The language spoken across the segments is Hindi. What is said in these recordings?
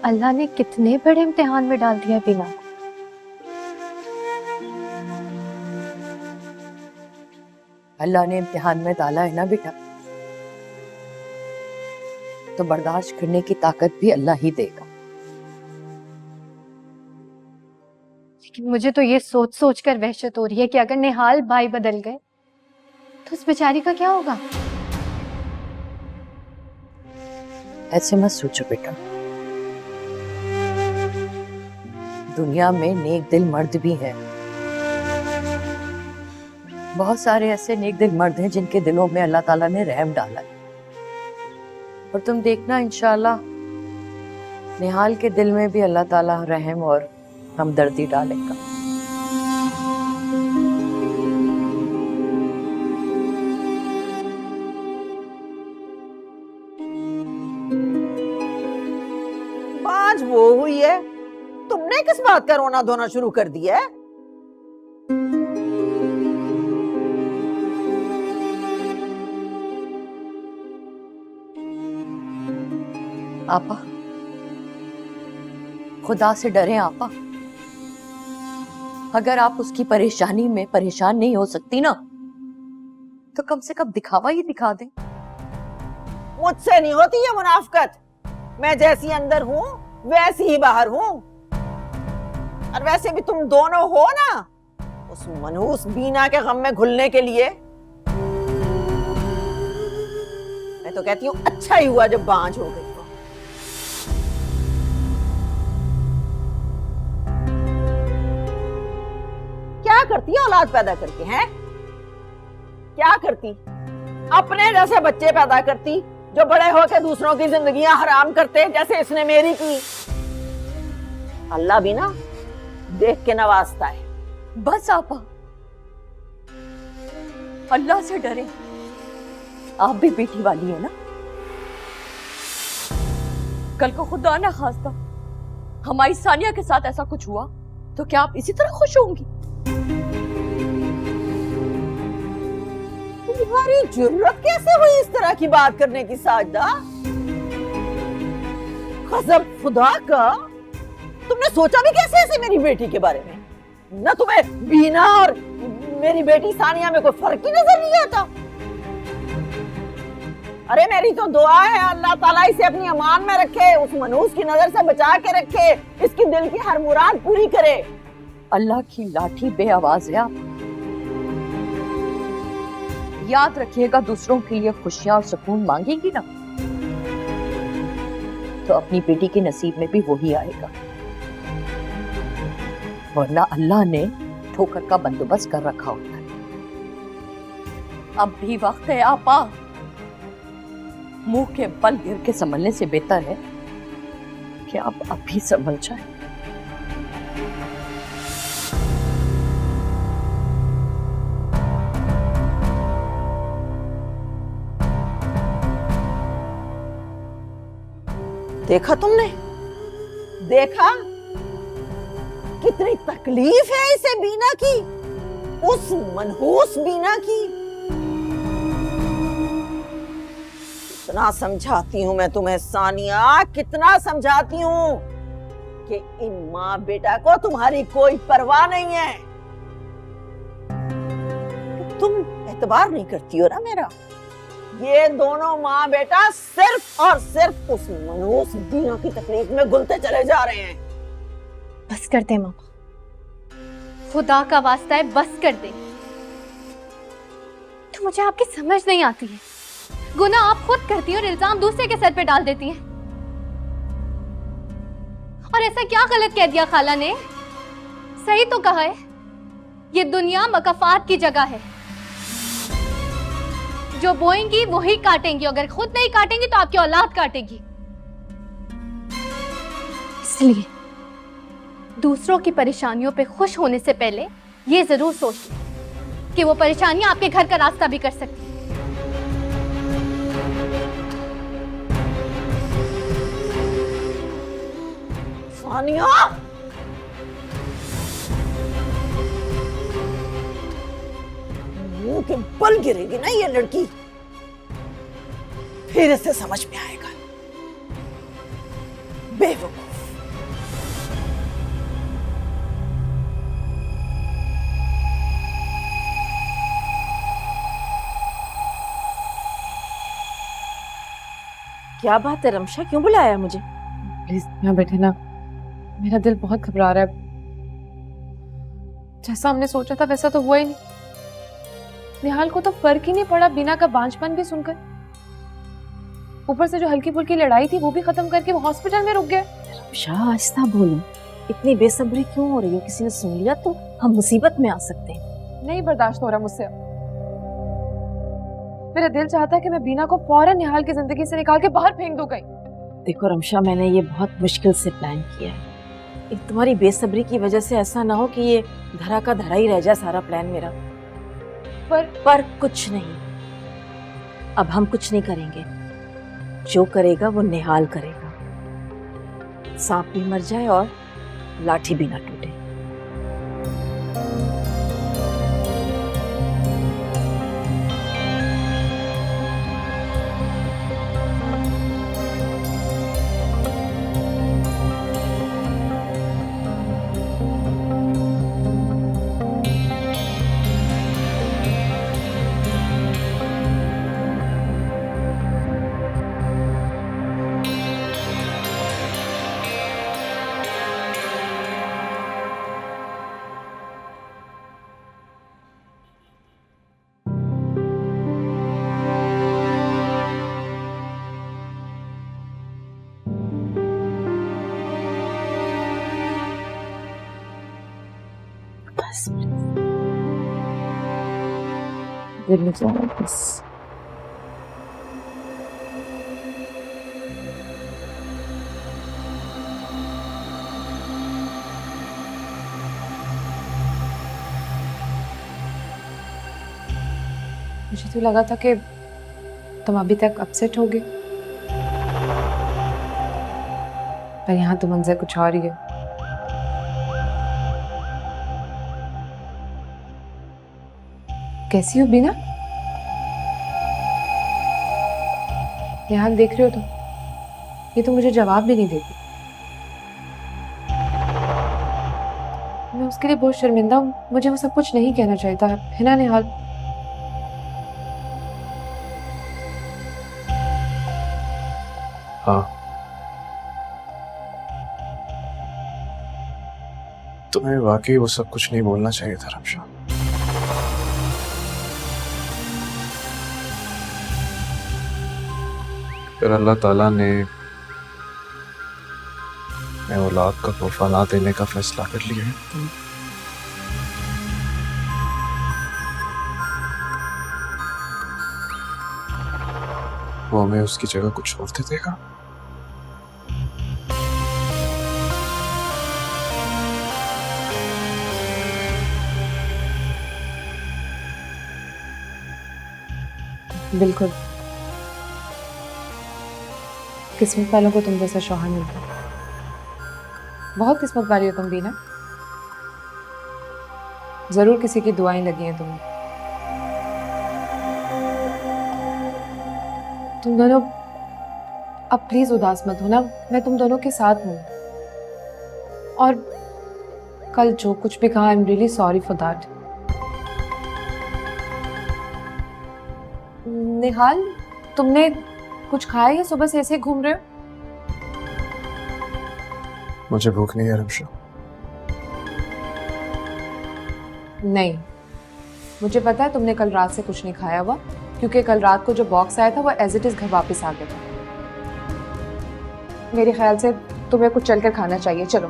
अल्लाह ने कितने बड़े इम्तिहान में डाल दिया बिना। अल्लाह ने इम्तिहान में डाला है ना बेटा, तो बर्दाश्त करने की ताकत भी अल्लाह ही देगा। लेकिन मुझे तो ये सोच सोच कर वहशत हो रही है कि अगर निहाल भाई बदल गए तो उस बेचारी का क्या होगा। ऐसे मत सोचो बेटा, दुनिया में नेक दिल मर्द भी हैं। बहुत सारे ऐसे नेक दिल मर्द हैं जिनके दिलों में अल्लाह ताला ने रहम डाला है। और तुम देखना इंशाअल्लाह निहाल के दिल में भी अल्लाह ताला रहम और हमदर्दी डालेगा। आज वो हुई है, तुमने किस बात का रोना धोना शुरू कर दिया है? आपा, खुदा से डरें आपा। अगर आप उसकी परेशानी में परेशान नहीं हो सकती ना, तो कम से कम दिखावा ही दिखा दें। मुझसे नहीं होती ये मुनाफकत। मैं जैसी अंदर हूं वैसी ही बाहर हूं। और वैसे भी तुम दोनों हो ना उस मनहूस बीना के गम में घुलने के लिए। मैं तो कहती हूँ अच्छा ही हुआ जब बांझ हो गई। क्या करती है औलाद पैदा करके, हैं? क्या करती? अपने जैसे बच्चे पैदा करती जो बड़े होकर दूसरों की जिंदगियां हराम करते, जैसे इसने मेरी की। अल्लाह भी ना देख के नवाजता है। बस आपा, अल्लाह से डरें। आप भी बेटी वाली है ना। कल को खुदा ना खास्ता हमारी सानिया के साथ ऐसा कुछ हुआ तो क्या आप इसी तरह खुश होंगी? तुम्हारी जुर्रत कैसे हुई इस तरह की बात करने की साजदा? गज़ब खुदा का, तुमने सोचा भी कैसे ऐसे मेरी बेटी के बारे में? ना तुम्हें बीना और मेरी बेटी सानिया में कोई फर्क ही नजर नहीं आता। अरे मेरी तो दुआ है अल्लाह ताला इसे अपनी अमान में रखे, उस मनहूस की नजर से बचा के रखे, इसकी दिल की हर मुराद पूरी करे। अल्लाह की लाठी बेआवाज है आप। याद रखिएगा, दूसरों के लिए खुशियां और सुकून मांगेंगी ना तो अपनी बेटी के नसीब में भी वही आएगा, वरना अल्लाह ने ठोकर का बंदोबस्त कर रखा होता है। अब भी वक्त है आपा, मुंह के बल गिर के संभलने से बेहतर है कि आप अभी संभल जाए। देखा तुमने? देखा कितनी तकलीफ है इसे बीना की, उस मनहूस बीना की। कितना समझाती हूं मैं तुम्हें सानिया, कितना समझाती हूं कि इन माँ बेटा को तुम्हारी कोई परवाह नहीं है। तुम एतबार नहीं करती हो ना मेरा। ये दोनों माँ बेटा सिर्फ और सिर्फ उस मनहूस बीना की तकलीफ में घुलते चले जा रहे हैं। बस कर दे मामा, खुदा का वास्ता है बस कर दे। तो मुझे आपकी समझ नहीं आती है, गुनाह आप खुद करती हैं और इल्जाम दूसरे के सर पे डाल देती हैं। और ऐसा क्या गलत कह दिया खाला ने? सही तो कहा है, ये दुनिया मकाफात की जगह है। जो बोएंगी वही काटेंगी, अगर खुद नहीं काटेंगी तो आपकी औलाद काटेगी। इसलिए दूसरों की परेशानियों पे खुश होने से पहले ये जरूर सोच लें कि वो परेशानियां आपके घर का रास्ता भी कर सकती हैं। सानिया, मुंह के बल गिरेगी ना ये लड़की, फिर इसे समझ में आएगा। बेवकूफ। क्या बात है रमशा, क्यों बुलाया मुझे? प्लीज यहाँ बैठे ना, मेरा दिल बहुत घबरा रहा है। जैसा हमने सोचा था वैसा तो हुआ ही नहीं। निहाल को तो फर्क ही नहीं पड़ा बीना का बांझपन भी सुनकर। ऊपर से जो हल्की फुल्की लड़ाई थी वो भी खत्म करके वो हॉस्पिटल में रुक गए। रमशा आहिस्ता बोलो, इतनी बेसब्री क्यों हो रही है? किसी ने सुन लिया तो हम मुसीबत में आ सकते हैं। नहीं बर्दाश्त हो रहा मुझसे। मेरा दिल चाहता है कि मैं बीना को फौरन निहाल की जिंदगी से निकाल के बाहर फेंक दूं कहीं। देखो रमशा, मैंने ये बहुत मुश्किल से प्लान किया है। एक तुम्हारी बेसब्री की वजह से ऐसा ना हो कि ये धरा का धरा ही रह जाए सारा प्लान मेरा। पर कुछ नहीं, अब हम कुछ नहीं करेंगे। जो करेगा वो निहाल करेगा। सांप भी मर जाए और लाठी भी ना टूटे। बस दिल में जा रहा है बस। मुझे तो लगा था कि तुम अभी तक अपसेट होगे, पर यहाँ तो मंजर कुछ और ही है। कैसी हो बीना? यहाँ देख रहे हो तो ये तो मुझे जवाब भी नहीं देती। मैं उसके लिए बहुत शर्मिंदा हूँ। मुझे वो सब कुछ नहीं कहना चाहिए था, है ना निहाल? हाँ, तुम्हें वाकई वो सब कुछ नहीं बोलना चाहिए था रमशा। फिर अल्लाह ताला ने मैं औलाद का तोहफा ना देने का फैसला कर लिया है। वो हमें उसकी जगह कुछ और दे देगा। बिल्कुल, किस्मत वालों को तुम जैसा शौहर मिलता है। बहुत किस्मत वाली हो तुम भी ना। जरूर किसी की दुआएं लगी हैं तुम्हें। तुम दोनों अब प्लीज उदास मत हो ना, मैं तुम दोनों के साथ हूं। और कल जो कुछ भी कहा, I am really sorry for that. Nihal, तुमने कुछ खाया या सुबह से ऐसे घूम रहे हो? मुझे भूख नहीं है रमशा। नहीं, मुझे पता है तुमने कल रात से कुछ नहीं खाया हुआ, क्योंकि कल रात को जो बॉक्स आया था वो एज इट इज घर वापस आ गया था। मेरे ख्याल से तुम्हें कुछ चलकर खाना चाहिए। चलो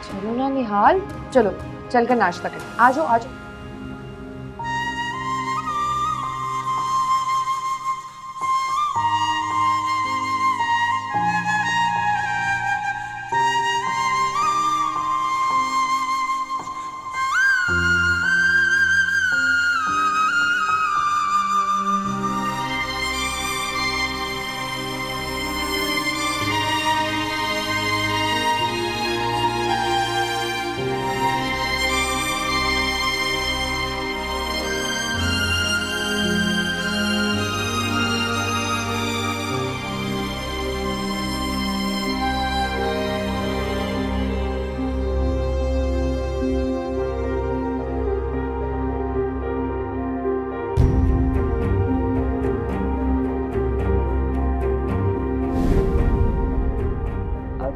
चलो ना निहाल, चलो चलकर नाश्ता करें। आ जाओ आ जाओ।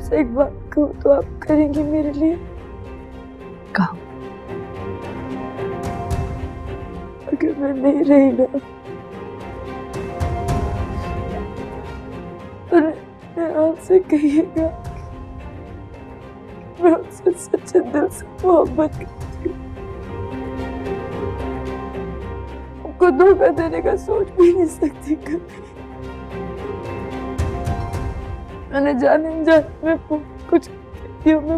आपसे एक बात कहूँ तो आप करेंगी मेरे लिए? कहो। अगर मैं नहीं रही ना तो मैं आपसे कहिएगा मैं आपसे सच्चे दिल से मोहब्बत करती हूँ। आपको धोखा देने का सोच भी नहीं सकती कभी। मैंने जाने में कुछ कहती हूँ। मैं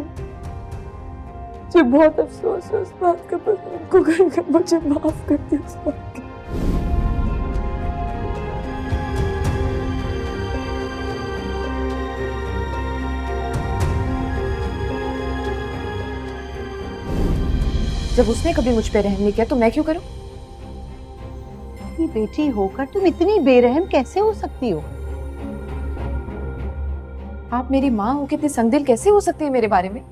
मुझे बहुत अफसोस है उस बात का, बस उनको करके मुझे माफ कर दिया उस बात की। जब उसने कभी मुझ पे रहम नहीं किया तो मैं क्यों करूं? अपनी बेटी होकर तुम इतनी बेरहम कैसे हो सकती हो? आप मेरी माँ हो के इतनी संगदिल कैसे हो सकती है मेरे बारे में?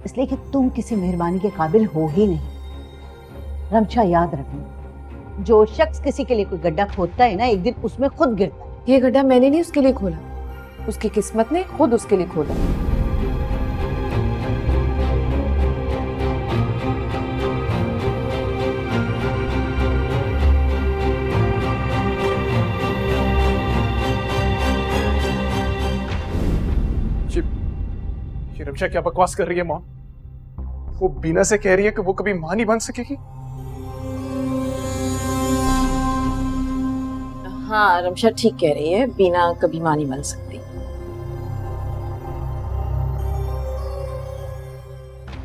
इसलिए कि तुम किसी मेहरबानी के काबिल हो ही नहीं। रमशा, याद रखना, जो शख्स किसी के लिए कोई गड्ढा खोदता है ना, एक दिन उसमें खुद गिरता है। ये गड्ढा मैंने नहीं उसके लिए खोला, उसकी किस्मत ने खुद उसके लिए खोला। ये रमशा क्या बकवास कर रही है मॉम? वो बीना से कह रही है कि वो कभी मां नहीं बन सकेगी। हाँ, रमशा ठीक कह रही है, बीना कभी मां नहीं बन सकती।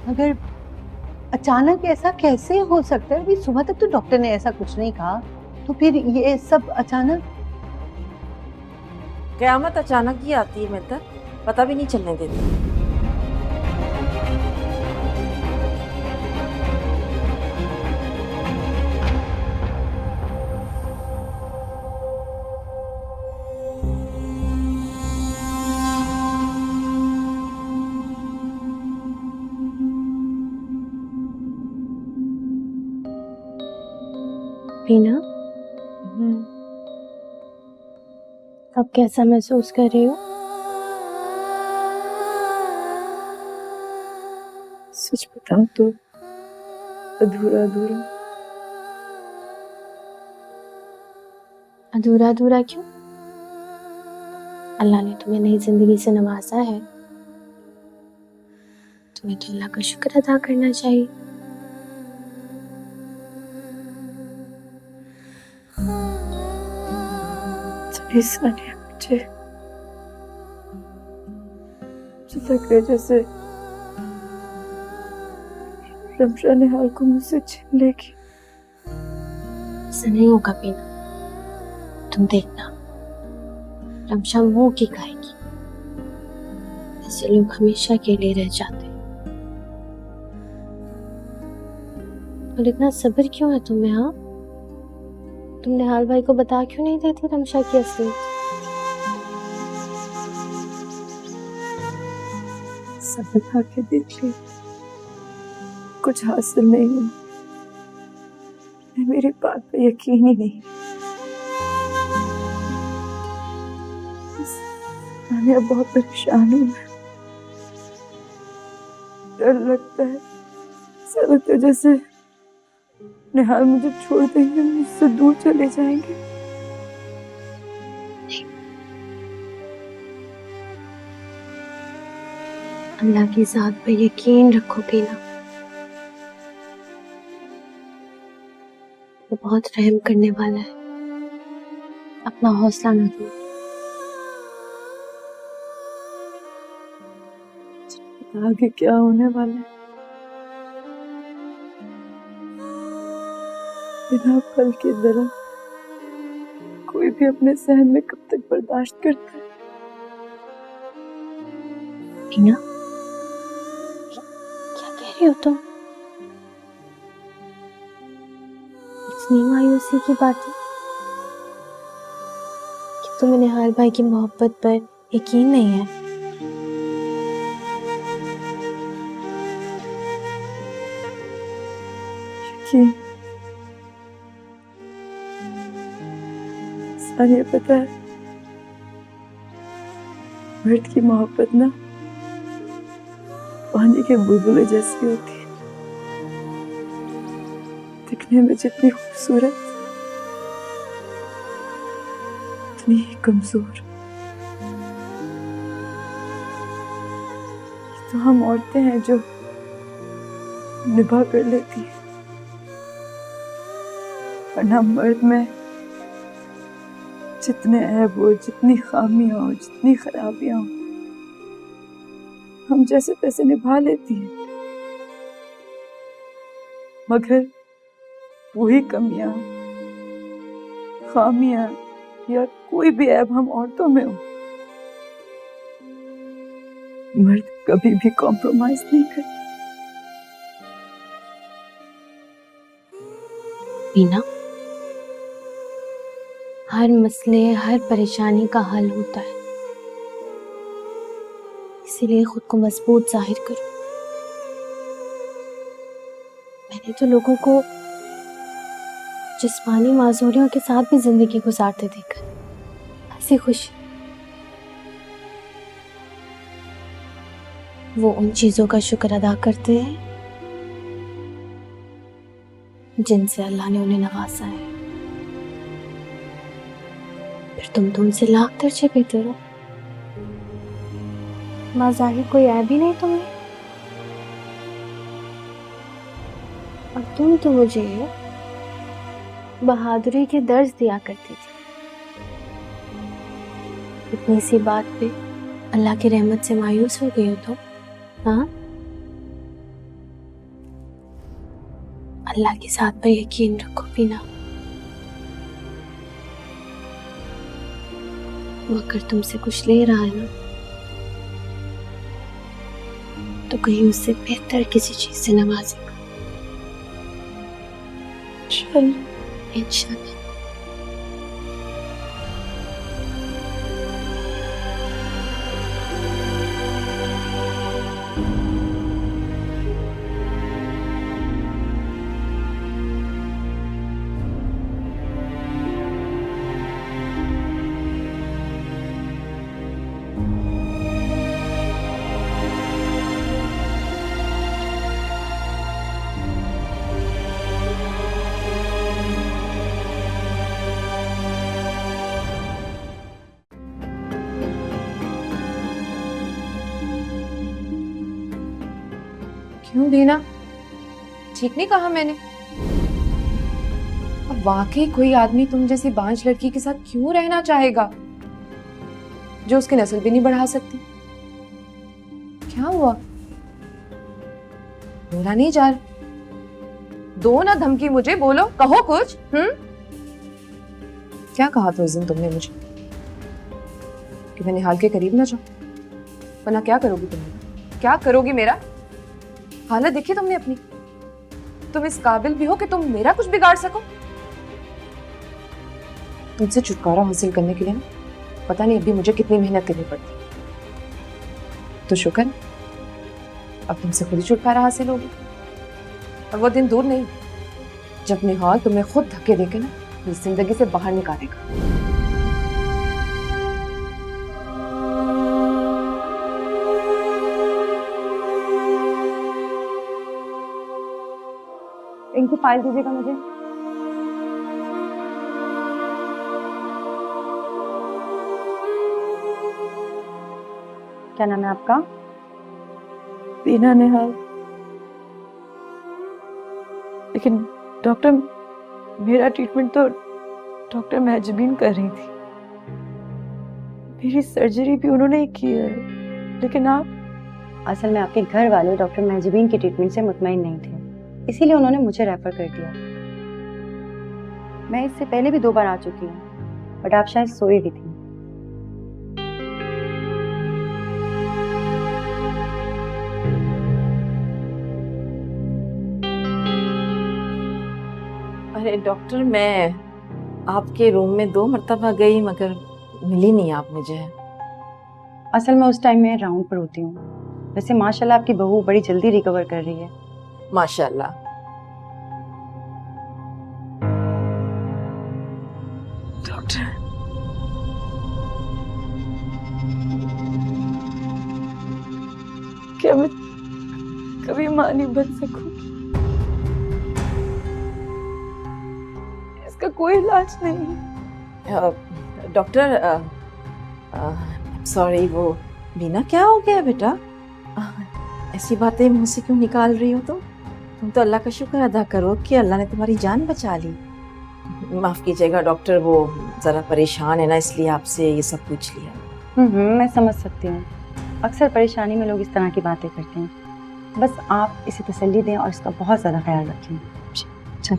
मगर अचानक ऐसा कैसे हो सकता है? अभी सुबह तक तो डॉक्टर ने ऐसा कुछ नहीं कहा, तो फिर ये सब अचानक? कयामत अचानक ही आती है मिलता, पता भी नहीं चलने देती। बीना, अब कैसा महसूस कर रही हो? सच बताऊं तो अधूरा अधूरा। अधूरा अधूरा क्यों? अल्लाह ने तुम्हें नई जिंदगी से नवाजा है, तुम्हें तो अल्लाह का शुक्र अदा करना चाहिए। सानिया, मुझे लग रहा है जैसे रमशा निहाल को मुझसे छीन लेगी। ऐसा नहीं होगा बीना, तुम देखना, रमशा मुंह की खाएगी। ऐसे लोग हमेशा के लिए रह जाते हैं। और इतना सब्र क्यों है तुम्हें? हाँ, तुम निहाल भाई को बता क्यों नहीं देती रमशा की असलियत? सब बता के देख ली, कुछ हासिल नहीं हुआ। मेरी बात पे यकीन ही नहीं। मैं बहुत परेशान हूँ। डर लगता है, ऐसा लगता है जैसे निहाल मुझे छोड़ देंगे, मुझसे दूर चले जाएंगे। अल्लाह की जात पे यकीन रखो बीना, वो बहुत रहम करने वाला है। अपना हौसला न दो। आगे क्या होने वाला है? बिना फल के दरख्त कोई भी अपने सहन में कब तक बर्दाश्त करता है? बीना, क्या कह रही हो तुम? इतनी मायूसी की बातें कि तुम्हें निहाल भाई की मोहब्बत पर यकीन नहीं है? यकीन? सानिया, पता है, मर्द की मोहब्बत ना पानी के बुलबुले जैसी होती है, दिखने में जितनी खूबसूरत उतनी ही कमजोर। तो हम औरतें हैं जो निभा कर लेती है, वरना मर्द में जितने ऐब हो, जितनी खामियां हो, जितनी खराबियां हो, हम जैसे तैसे निभा लेती हैं, मगर वही कमियां, खामियां या कोई भी ऐब हम औरतों में हो, मर्द कभी भी कॉम्प्रोमाइज नहीं करता। बीना, हर मसले, हर परेशानी का हल होता है, इसीलिए खुद को मजबूत जाहिर करो। मैंने तो लोगों को जिस्मानी माजूरियों के साथ भी जिंदगी गुजारते देखा, हंसी खुशी। वो उन चीजों का शुक्र अदा करते हैं जिनसे अल्लाह ने उन्हें नवाजा है, फिर तुम उनसे लाख दर्जे बेहतर हो। माज़ाहिर कोई ऐब ही नहीं तुम्हें, और तुम तो मुझे बहादुरी के दर्ज दिया करती थी। इतनी सी बात पे अल्लाह की रहमत से मायूस हो गई हो तुम? हाँ, अल्लाह की ज़ात पर यकीन रखो बीना। वो अगर तुमसे कुछ ले रहा है ना, तो कहीं उससे बेहतर किसी चीज से नवाजेगा। इंशाअल्लाह। क्यों दीना, ठीक नहीं कहा मैंने? अब वाकई कोई आदमी तुम जैसी बांझ लड़की के साथ क्यों रहना चाहेगा जो उसकी नस्ल भी नहीं बढ़ा सकती? क्या हुआ? बोला नहीं जा रहा। दो ना धमकी मुझे, बोलो, कहो कुछ। क्या कहा था उस दिन तुमने मुझे कि मैं निहाल के करीब ना जाऊं? वरना क्या करोगी तुम? क्या करोगी मेरा? हालत देखी तुमने अपनी? तुम इस काबिल भी हो कि तुम मेरा कुछ बिगाड़ सको? तुमसे छुटकारा हासिल करने के लिए ना, पता नहीं अभी मुझे कितनी मेहनत करनी पड़ती। तो शुक्र, अब तुमसे खुद ही छुटकारा हासिल होगी। और वो दिन दूर नहीं जब निहाल तुम्हें खुद धक्के देके ना इस जिंदगी से बाहर निकालेगा। इनकी फाइल दीजिएगा मुझे। क्या नाम है आपका? बीना निहाल। लेकिन डॉक्टर, मेरा ट्रीटमेंट तो डॉक्टर महजबीन कर रही थी, मेरी सर्जरी भी उन्होंने ही की है। लेकिन आप? असल में आपके घर वाले डॉक्टर महजबीन के ट्रीटमेंट से मुतमईन नहीं थे, इसीलिए उन्होंने मुझे रेफर कर दिया। मैं इससे पहले भी 2 बार आ चुकी हूँ, बट आप शायद सोई भी थी। अरे डॉक्टर, मैं आपके रूम में 2 मरतबा गई मगर मिली नहीं आप मुझे। असल में उस टाइम मैं राउंड पर होती हूँ। वैसे माशाल्लाह आपकी बहू बड़ी जल्दी रिकवर कर रही है। माशाल्लाह। डॉक्टर, क्या मैं माँ नहीं बन सकूंगी। इसका कोई इलाज नहीं है। डॉक्टर सॉरी, वो बीना क्या हो गया बेटा? ऐसी बातें मुंह से क्यों निकाल रही हो? तुम तो अल्लाह का शुक्र अदा करो कि अल्लाह ने तुम्हारी जान बचा ली। माफ कीजिएगा डॉक्टर, वो जरा परेशान है ना, इसलिए आपसे ये सब पूछ लिया। मैं समझ सकती हूँ, अक्सर परेशानी में लोग इस तरह की बातें करते हैं। बस आप इसे तसल्ली दें और इसका बहुत ज़्यादा ख्याल रखें। चल।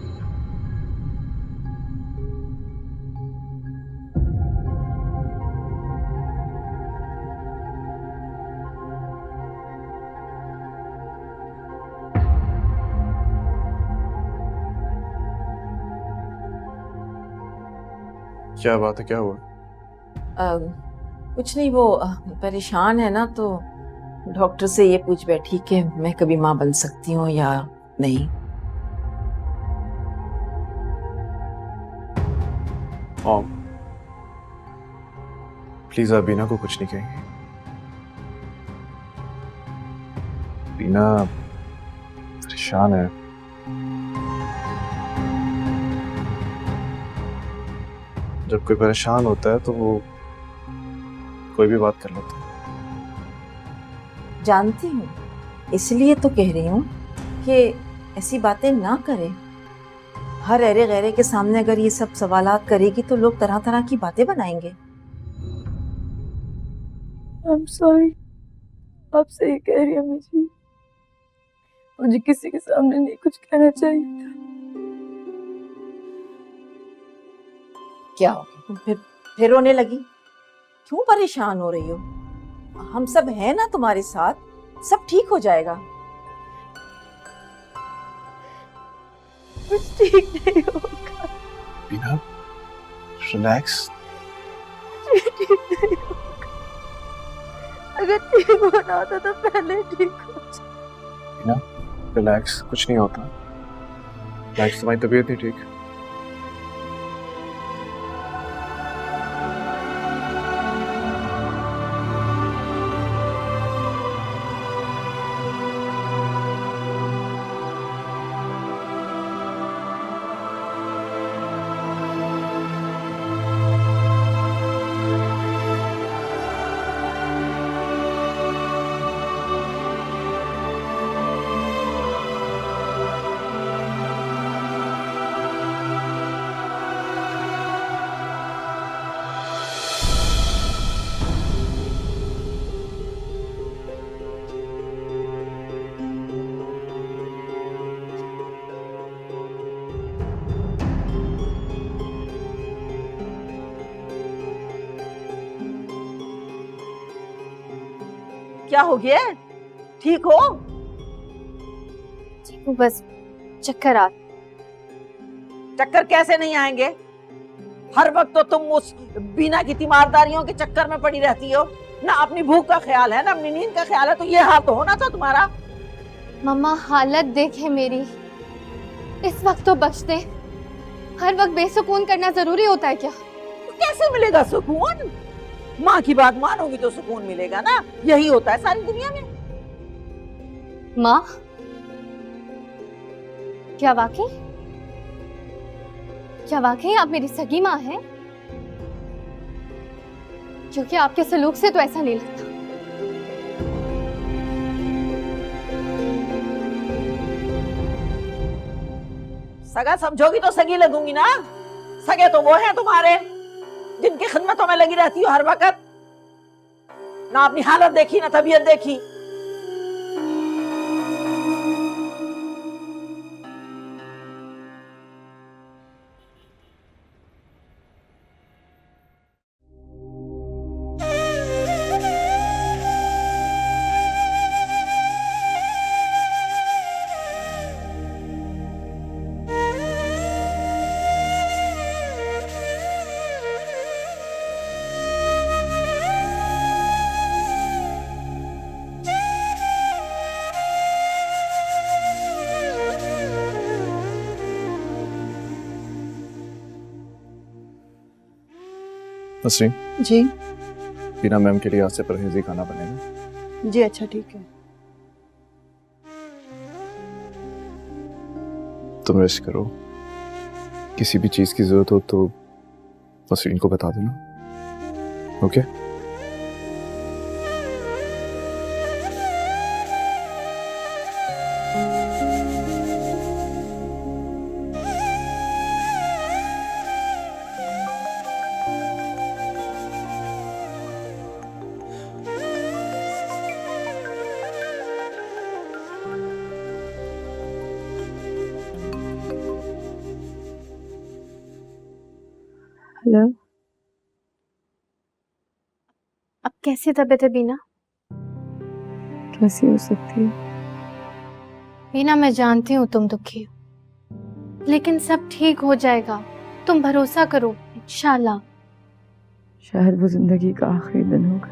क्या बात है, क्या हुआ? कुछ नहीं, वो परेशान है ना, तो डॉक्टर से ये पूछ बैठी कि मैं कभी माँ बन सकती हूँ या नहीं। मॉम, प्लीज आप बीना को कुछ नहीं कहेंगे। बीना परेशान है। जब कोई परेशान होता है तो वो कोई भी बात कर लेता है। जानती हूँ, इसलिए तो कह रही हूँ कि ऐसी बातें ना करे। हर अरे गैरे के सामने अगर ये सब सवालात करेगी तो लोग तरह तरह की बातें बनाएंगे। I'm sorry, आपसे ये कह रही हूँ मुझे किसी के सामने नहीं कुछ कहना चाहिए था। क्या हो गया? तुम फिर रोने लगी? क्यों परेशान हो रही हो? हम सब हैं ना तुम्हारे साथ, सब ठीक हो जाएगा। कुछ ठीक नहीं होगा। बीना, रिलैक्स। ठीक नहीं होगा। अगर ठीक होना होता तो पहले ठीक हो जाता। बीना, रिलैक्स, कुछ नहीं होता। रिलैक्स, तुम्हारी तबीयत नहीं ठीक। क्या हो गया? ठीक हो? ठीक हूँ, बस चक्कर आ। चक्कर कैसे नहीं आएंगे? हर वक्त तो तुम उस बीना की तीमारदारियों के चक्कर में पड़ी रहती हो। ना अपनी भूख का ख्याल है, ना अपनी नींद का ख्याल है, तो ये हाल तो होना था तुम्हारा। मम्मा, हालत देखे मेरी, इस वक्त तो बख्श दे। हर वक्त बेसुकून करना जरूरी होता है क्या? तो कैसे मिलेगा सुकून? माँ की बात मानोगी तो सुकून मिलेगा ना। यही होता है सारी दुनिया में। माँ, क्या वाकई आप मेरी सगी माँ हैं? क्योंकि आपके सलूक से तो ऐसा नहीं लगता। सगा समझोगी तो सगी लगूंगी ना। सगे तो वो हैं तुम्हारे जिनकी खिदमतों में लगी रहती हो हर वक्त। ना अपनी हालत देखी, ना तबीयत देखी। नसरीन जी बीना मैम के लिए आज से परहेजी खाना बनेगा। जी, अच्छा ठीक है। तुम रेस्ट करो, किसी भी चीज की जरूरत हो तो नसरीन को बता देना। ओके? हेलो, अब कैसी तबीयत है बीना? कैसी हो सकती है? बीना, मैं जानती हूँ तुम दुखी हो, लेकिन सब ठीक हो जाएगा। तुम भरोसा करो, इंशाल्लाह। शायद वो जिंदगी का आखिरी दिन होगा,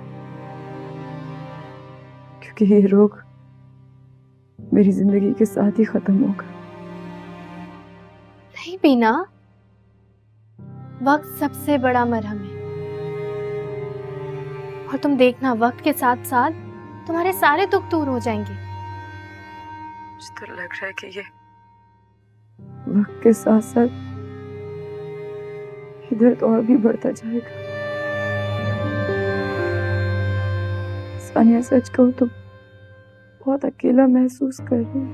क्योंकि ये रोग मेरी जिंदगी के साथ ही खत्म होगा। नहीं बीना, वक्त सबसे बड़ा मरहम है, और तुम देखना वक्त के साथ साथ तुम्हारे सारे दुख दूर हो जाएंगे। मुझे तो लग रहा है कि ये वक्त के साथ साथ ये दर्द और भी बढ़ता जाएगा। सानिया, सच कहूं तो बहुत अकेला महसूस कर रही हूँ।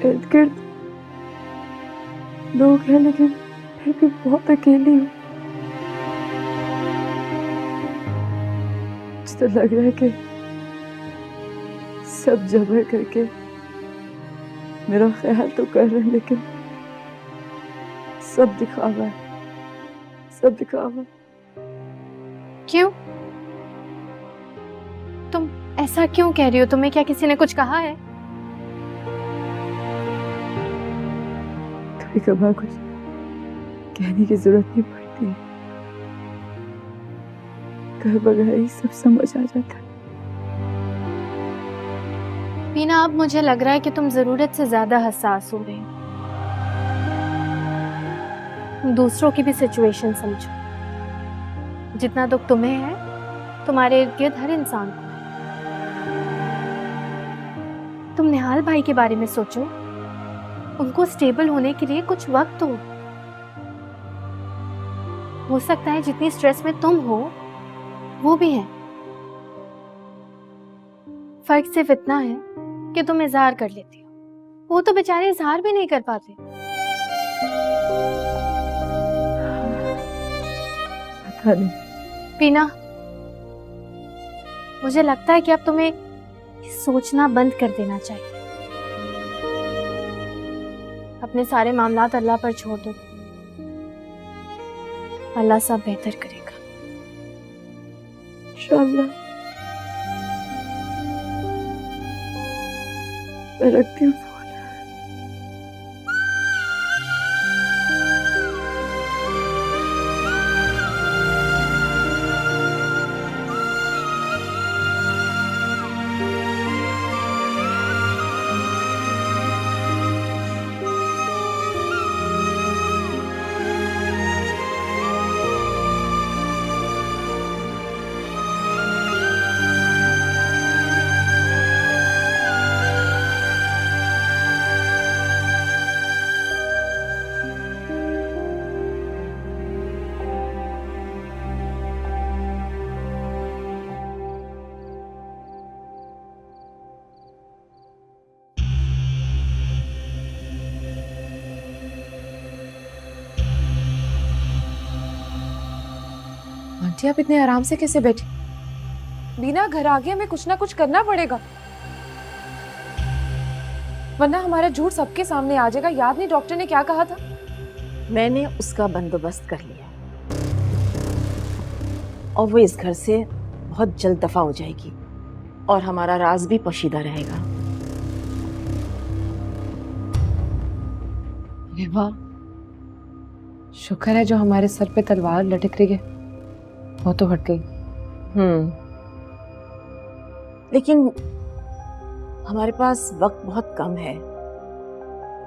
इर्द गिर्द लोग हैं, लेकिन फिर भी बहुत अकेली हूँ। मुझे तो लग रहा है कि सब जबर करके मेरा ख्याल तो कर रहे हैं, लेकिन सब दिखावा है, सब दिखावा। क्यों? तुम ऐसा क्यों कह रही हो? तुम्हें क्या किसी ने कुछ कहा है? कभी कभार कुछ कहने की जरूरत नहीं पड़ती, कहे बगैर ही सब समझ आ जाता है। बीना, अब मुझे लग रहा है कि तुम जरूरत से ज्यादा हसास हो रही हो। तुम दूसरों की भी सिचुएशन समझो। जितना दुख तुम्हें है, तुम्हारे इर्द गिर्द हर इंसान को है। तुम निहाल भाई के बारे में सोचो, उनको स्टेबल होने के लिए कुछ वक्त हो सकता है जितनी स्ट्रेस में तुम हो वो भी है। फर्क सिर्फ इतना है कि तुम इजहार कर लेती हो, वो तो बेचारे इजहार भी नहीं कर पाते। पता नहीं। बीना, मुझे लगता है कि अब तुम्हें सोचना बंद कर देना चाहिए। अपने सारे मामलात अल्लाह पर छोड़ दो, अल्लाह सब बेहतर करेगा इंशाअल्लाह। मैं रखती हूँ। आंटी, आप इतने आराम से कैसे बैठी? बीना, घर आ गया, हमें कुछ ना कुछ करना पड़ेगा, वरना हमारा झूठ सबके सामने आ जाएगा। याद नहीं डॉक्टर ने क्या कहा था? मैंने उसका बंदोबस्त कर लिया और वो इस घर से बहुत जल्द दफा हो जाएगी और हमारा राज भी पोशीदा रहेगा। अरे वाह, शुक्र है जो हमारे सर पे तलवार लटक रही है वो तो हट गई। लेकिन हमारे पास वक्त बहुत कम है।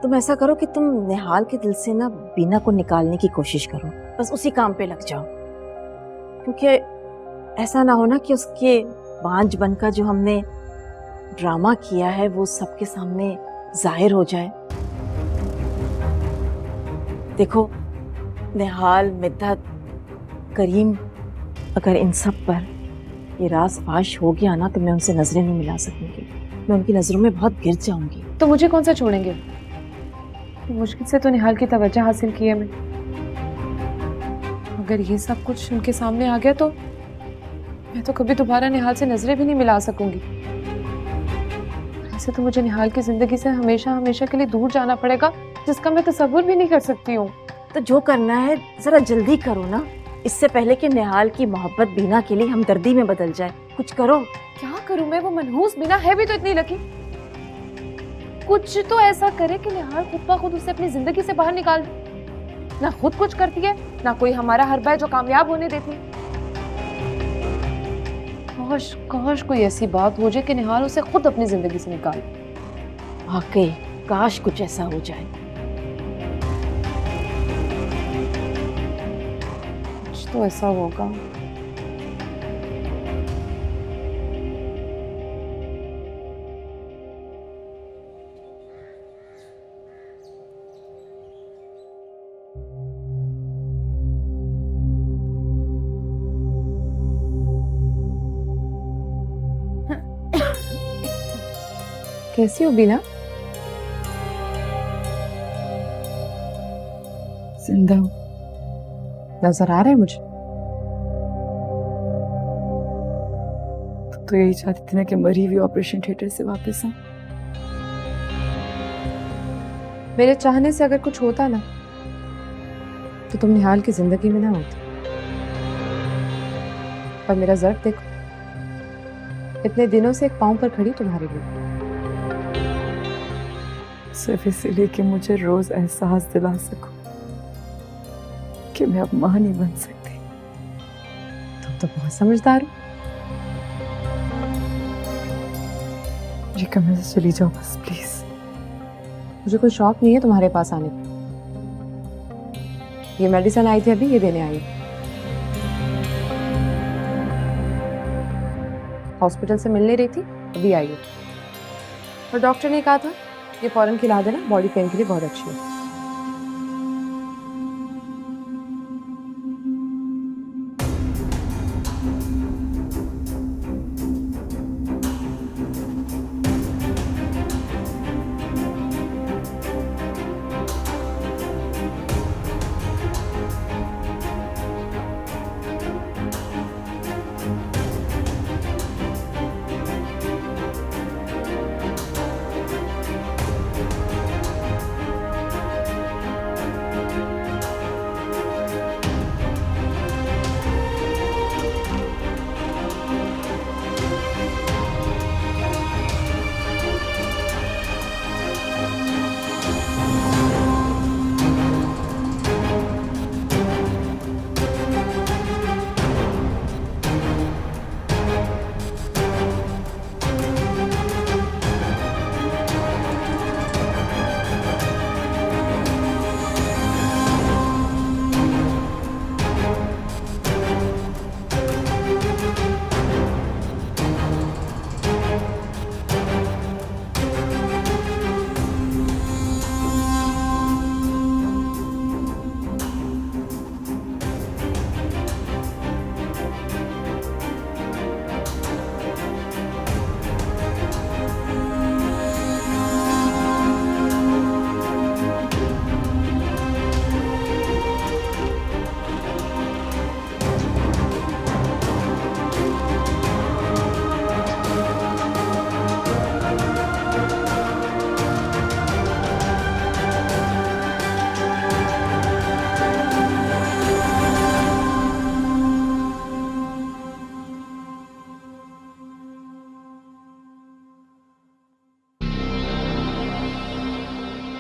तुम ऐसा करो कि तुम निहाल के दिल से ना बीना को निकालने की कोशिश करो, बस उसी काम पे लग जाओ, क्योंकि ऐसा ना हो ना कि उसके बांझ बनकर जो हमने ड्रामा किया है वो सबके सामने जाहिर हो जाए। देखो, निहाल, मिद्दत, करीम, अगर इन सब पर ये राज फाश हो गया ना तो मैं उनसे नजरें नहीं मिला सकूंगी। मैं उनकी नजरों में बहुत गिर जाऊंगी। तो मुझे कौन सा छोड़ेंगे? मुश्किल से तो निहाल की तवज्जो हासिल की है मैं। अगर ये सब कुछ उनके सामने आ गया तो मैं तो कभी दोबारा निहाल से नजरें भी नहीं मिला सकूंगी। ऐसे तो मुझे निहाल की जिंदगी से हमेशा हमेशा के लिए दूर जाना पड़ेगा, जिसका मैं तसव्वुर भी नहीं कर सकती हूँ। तो जो करना है जरा जल्दी करो ना, इससे पहले कि निहाल की मोहब्बत बीना के लिए हमदर्दी में बदल जाए। कुछ करो। क्या करूं मैं? वो मनहूस बिना है भी तो इतनी लकी। कुछ तो ऐसा करे कि निहाल खुद ब खुद उसे अपनी जिंदगी से बाहर निकाल दे। ना खुद कुछ करती है, ना कोई हमारा हरबा है जो कामयाब होने देती है। काश काश कोई ऐसी बात हो जाए कि निहाल उसे खुद अपनी जिंदगी से निकाल। वाकई काश कुछ ऐसा हो जाए। कुछ तो ऐसा होगा। कैसी हो बीना? जिंदा हूँ। नजर आ रहा है मुझे। तो यही चाहती थी ना कि मरी हुई ऑपरेशन थिएटर से वापस आऊं। मेरे चाहने से अगर कुछ होता ना तो तुम निहाल की जिंदगी में ना होती। पर मेरा ज़र्फ देखो, इतने दिनों से एक पांव पर खड़ी तुम्हारे लिए। सिर्फ इसीलिए कि मुझे रोज एहसास दिला सकूं कि मैं अब मां नहीं बन सकती। तुम तो बहुत समझदार हो। जी कमरे से चली जाओ बस प्लीज। मुझे कोई शौक नहीं है तुम्हारे पास आने का। ये मेडिसिन आई थी अभी, ये देने आई। हॉस्पिटल से मिलने रही थी, अभी आई है। और डॉक्टर ने कहा था ये फौरन खिला देना, बॉडी पेन के लिए बहुत अच्छी है।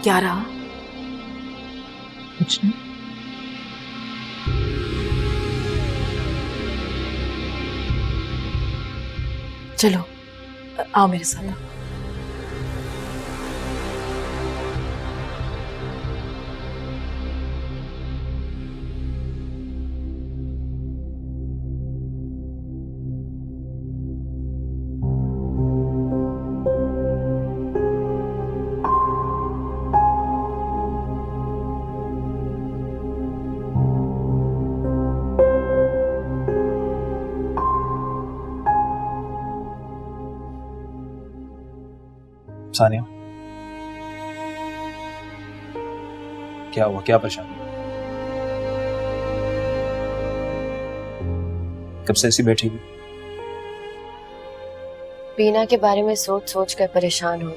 क्या रहा? कुछ नहीं। चलो आओ मेरे साथ। सानिया, क्या हुआ? क्या परेशानी? कब से ऐसी बैठी हुई? बीना के बारे में सोच सोच कर परेशान हूँ।